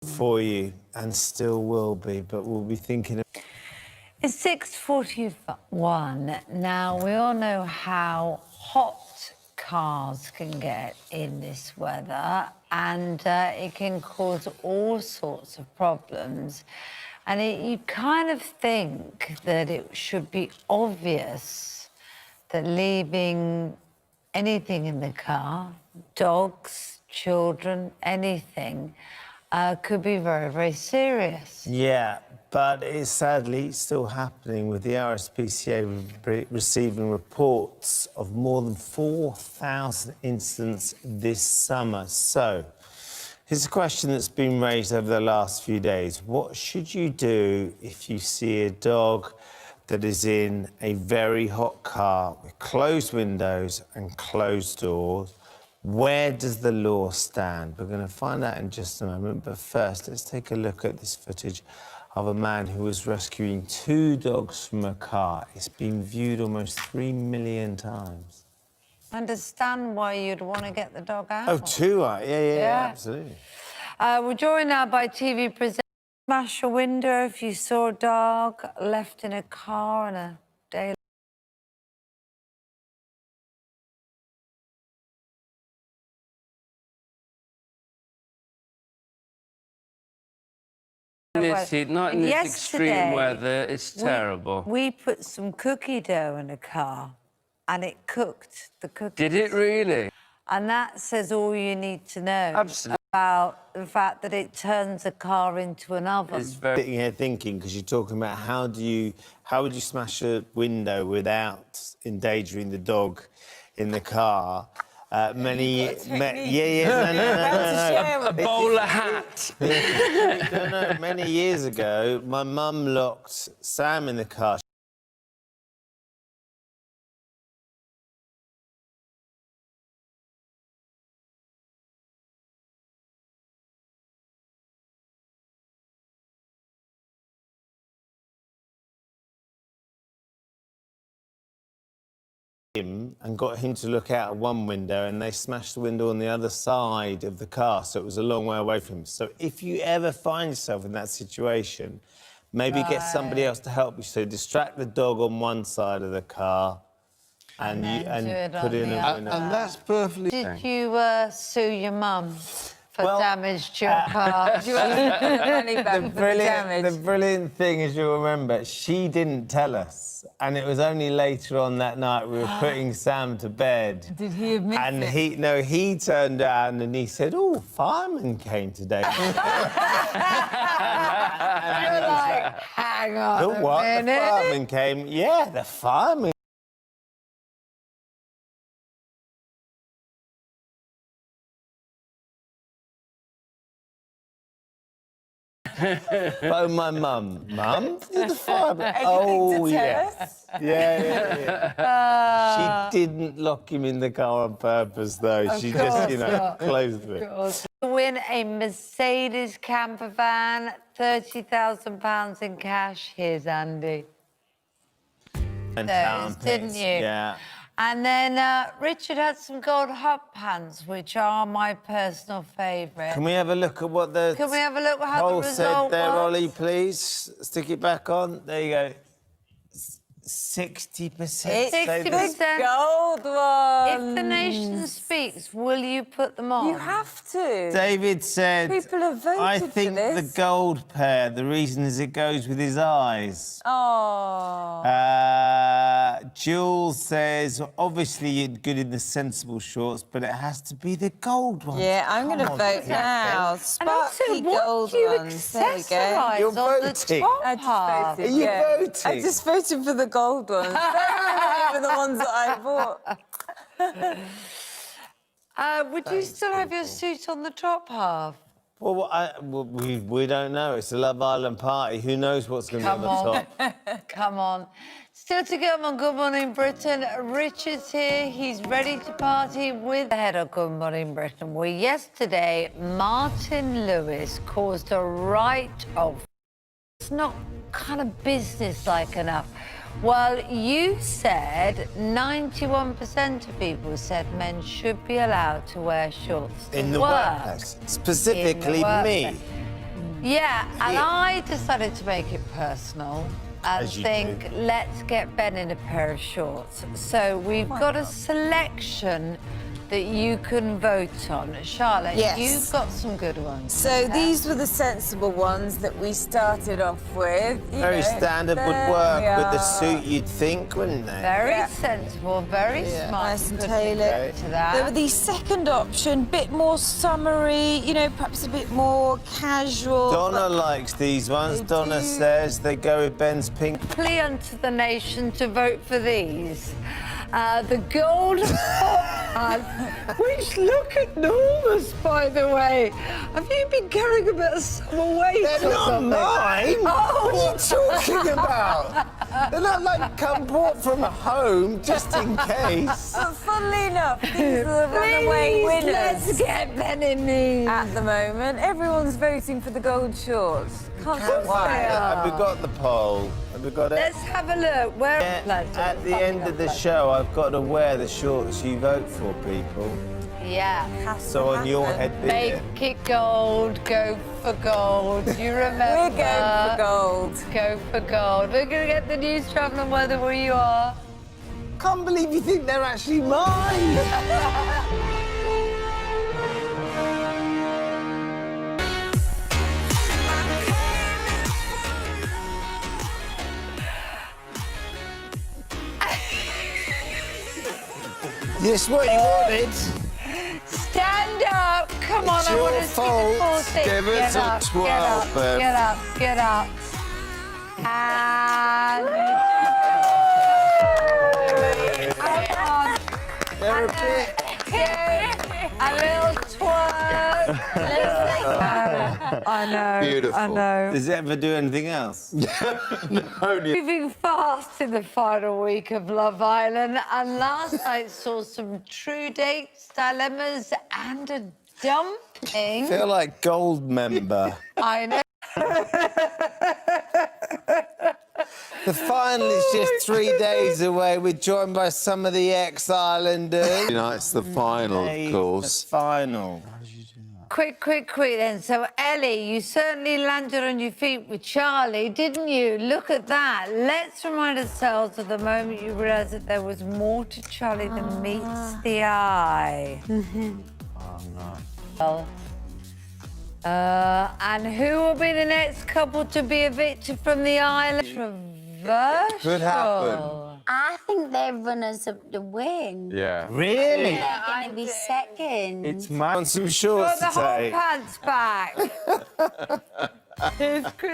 for you and still will be, but we'll be thinking of... It's 6:41. Now, we all know how hot cars can get in this weather, and it can cause all sorts of problems. And you kind of think that it should be obvious that leaving anything in the car, dogs, children, anything, could be very, very serious. Yeah, but it's sadly still happening, with the RSPCA receiving reports of more than 4,000 incidents this summer. So, here's a question that's been raised over the last few days. What should you do if you see a dog that is in a very hot car with closed windows and closed doors? Where does the law stand? We're going to find out in just a moment, but first, let's take a look at this footage of a man who was rescuing 2 dogs from a car. It's been viewed almost 3 million times. I understand why you'd want to get the dog out. Oh, 2, right? Yeah, absolutely. We're joined now by TV presenter. Smash a window if you saw a dog left in a car on a day. Not in this extreme weather, it's terrible. We put some cookie dough in a car and it cooked the cookies. Did it really? And that says all you need to know. Absolutely. About the fact that it turns a car into an oven. It's very... Sitting here thinking, because you're talking about how would you smash a window without endangering the dog in the car. A bowler hat. No, many years ago, my mum locked Sam in the car. And got him to look out of one window, and they smashed the window on the other side of the car, so it was a long way away from him. So if you ever find yourself in that situation, maybe get somebody else to help you. So distract the dog on one side of the car and put in a window. And that's perfectly... Did you sue your mum for damage to your car? Do you want money back for the damage? The brilliant thing is, you'll remember, she didn't tell us. And it was only later on that night we were putting Sam to bed. Did he admit and it? he turned around and he said, "Oh, fireman came today." You're like, hang on a minute. The fireman came? Yeah, the fireman. Oh, my mum. Mum? Did the fireman? Oh, yes. Yeah. She didn't lock him in the car on purpose, though. She just, closed it. Win a Mercedes camper van, £30,000 in cash. Here's Andy. And didn't you? Yeah. And then Richard had some gold hot pants, which are my personal favourite. Can we have a look at what the... Can we have a look at how the result said there, was? Ollie, please? Stick it back on. There you go. 60%. 60%. Gold one. If the nation speaks, will you put them on? You have to. David said... People have voted I think for this. the gold pair, the reason is it goes with his eyes. Oh. Jules says, obviously you're good in the sensible shorts, but it has to be the gold ones. Yeah, I'm going to vote now. Sparkly gold ones. There you go. You're on the voting. top I just half. voted, Are you voting? I just voted for the gold ones. For the ones that I bought. Would you still have your suit on the top half? Well, we don't know. It's a Love Island party. Who knows what's going to be on the top? Come on. Still to come on Good Morning Britain. Richard's here. He's ready to party with the head of Good Morning Britain. Well, yesterday, Martin Lewis caused a write-off. It's not kind of business-like enough. Well, you said 91% of people said men should be allowed to wear shorts to In the work. workplace. Specifically In the me. workplace. Yeah, and I decided to make it personal and As you think, do. let's get Ben in a pair of shorts. So we've got a selection that you can vote on. Charlotte, Yes. you've got some good ones. So these were the sensible ones that we started off with. Very standard, would there work we with the are. suit, you'd think, wouldn't they? Very Yeah. sensible, very smart. Nice and Couldn't tailored. agree to that. There were the second option, bit more summery, you know, perhaps a bit more casual. Donna likes these ones. They Donna do. says they go with Ben's pink. Plea unto the nation to vote for these. The gold pants, which look enormous, by the way. Have you been carrying a bit of summer weight They're or not something? mine! Oh. What are you talking about? They're not like come bought from home, just in case. But funnily enough, these are the runaway Please, winners let's get Ben in these. at the moment. Everyone's voting for the gold shorts. Can't Of course why. they are. Have we got the poll? Have we got it? Let's have a look. Where? At the end of the show, I've got to wear the shorts you vote for, people. Yeah. So on your head, be it. Make it gold. Go for gold. You remember? We're going for gold. Go for gold. We're going to get the news, travel and weather where you are. Can't believe you think they're actually mine. Yes, what you wanted. Stand up. Come on, It's I want your to see fault. the full thing. Give us Get a up, twirl, get up, Bev. get up, get up. And... Come on. They're a bit. A little twerk. I know. Beautiful. I know. Does it ever do anything else? Moving fast in the final week of Love Island, and last night saw some true dates, dilemmas, and a dumping. Feel like gold member. I know. The final is just 3 days away. We're joined by some of the ex-Islanders. You know, it's the final, of course. The final. Quick then. So, Ellie, you certainly landed on your feet with Charlie, didn't you? Look at that. Let's remind ourselves of the moment you realised that there was more to Charlie than meets the eye. Well, and who will be the next couple to be evicted from the island? Controversial. Could happen. I think they're runners up the wing. Yeah. Really? They're going to be second. It's my on some shorts Got the to whole take. pants back. Here's Chris.